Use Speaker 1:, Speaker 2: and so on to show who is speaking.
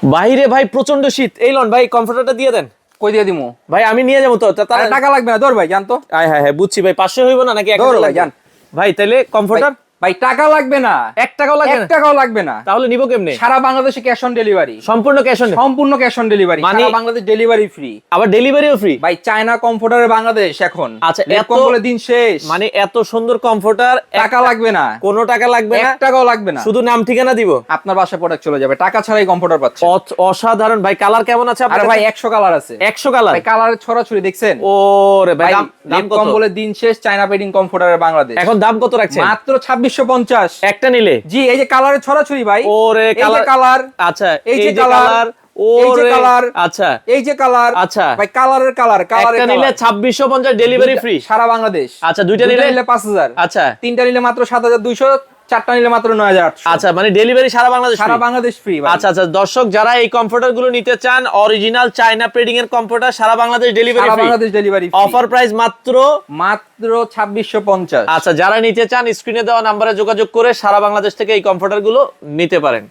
Speaker 1: বাইরে ভাই প্রচন্ড শীত, এই লন ভাই কমফোর্টারটা দিয়ে দেন।
Speaker 2: কই দিয়ে দিমু
Speaker 1: ভাই আমি নিয়ে যাবো তো,
Speaker 2: আরে টাকা লাগবে না, ধর ভাই জান তো।
Speaker 1: হ্যাঁ বুঝছি ভাই, 500 হইব না নাকি 1000
Speaker 2: ধর ভাই
Speaker 1: লাগবে?
Speaker 2: জান।
Speaker 1: ভাই তাহলে কমফোর্টার
Speaker 2: ভাই টাকা লাগবে না,
Speaker 1: 1 টাকাও লাগবে
Speaker 2: 1
Speaker 1: না?
Speaker 2: টাকাও লাগবে না।
Speaker 1: তাহলে নিব কেমনে?
Speaker 2: সারা বাংলাদেশে ক্যাশ অন ডেলিভারি,
Speaker 1: সম্পূর্ণ ক্যাশ অন?
Speaker 2: সম্পূর্ণ ক্যাশ অন ডেলিভারি,
Speaker 1: মানে-
Speaker 2: সারা বাংলাদেশ ডেলিভারি ফ্রি।
Speaker 1: আবার ডেলিভারিও ফ্রি?
Speaker 2: ভাই চায়না কমফোর্টারে বাংলাদেশ এখন।
Speaker 1: আচ্ছা,
Speaker 2: লেপ
Speaker 1: এত-
Speaker 2: কম্বলে দিন শেষ।
Speaker 1: মানে এত সুন্দর কমফোর্টার,
Speaker 2: টাকা লাগবে না,
Speaker 1: কোনো টাকা লাগবে না,
Speaker 2: 1 টাকাও লাগবে না।
Speaker 1: শুধু নাম ঠিকানা দিব,
Speaker 2: আপনার বাসায় প্রোডাক্ট চলে যাবে, টাকা ছাড়াই কমফোর্টার পাচ্ছেন।
Speaker 1: অসাধারণ ভাই। কালার কেমন আছে আপনার
Speaker 2: আরে ভাই
Speaker 1: কাছে?
Speaker 2: 100 কালার আছে।
Speaker 1: 100 কালার?
Speaker 2: ভাই কালারের ছড়াছড়ি দেখছেন?
Speaker 1: ওরে ভাই,
Speaker 2: ভাই
Speaker 1: দাম
Speaker 2: লেপ
Speaker 1: কত?
Speaker 2: কম্বলে দিন শেষ, চায়না পেডিং কমফোর্টারে বাংলাদেশ।
Speaker 1: এখন দাম কত রাখছেন?
Speaker 2: মাত্র 2650।
Speaker 1: একটা নিলে?
Speaker 2: জি, এই যে কালারের ছড়াছড়ি ভাই।
Speaker 1: ওরে
Speaker 2: এই যে কালার,
Speaker 1: আচ্ছা,
Speaker 2: এই যে কালার, এই যে
Speaker 1: ওরে
Speaker 2: কালার,
Speaker 1: আচ্ছা,
Speaker 2: এই যে কালার।
Speaker 1: আচ্ছা।
Speaker 2: ভাই কালারের কালার, কালারের
Speaker 1: একটা নিলে
Speaker 2: কালার।
Speaker 1: 2650 ডেলিভারি ফ্রি
Speaker 2: সারা বাংলাদেশ।
Speaker 1: আচ্ছা, দুইটা নিলে
Speaker 2: 5000।
Speaker 1: আচ্ছা
Speaker 2: তিনটা নিলে মাত্র 7200, চারটা নিলে মাত্র 9800।
Speaker 1: আচ্ছা, মানে ডেলিভারি সারা বাংলাদেশ
Speaker 2: সারা
Speaker 1: free?
Speaker 2: বাংলাদেশ ফ্রি ভাই।
Speaker 1: আচ্ছা আচ্ছা, দর্শক যারা এই কমফোর্টার গুলো নিতে চান, অরিজিনাল চায়না পেডিং এর কমফোর্টার, সারা বাংলাদেশ ডেলিভারি
Speaker 2: সারা
Speaker 1: free,
Speaker 2: Bangladesh delivery
Speaker 1: offer price মাত্র।
Speaker 2: মাত্র 2650।
Speaker 1: আচ্ছা, যারা নিতে চান স্ক্রিনে দেওয়া নাম্বারে যোগাযোগ করে সারা বাংলাদেশ থেকে এই কমফোর্টার গুলো নিতে পারেন।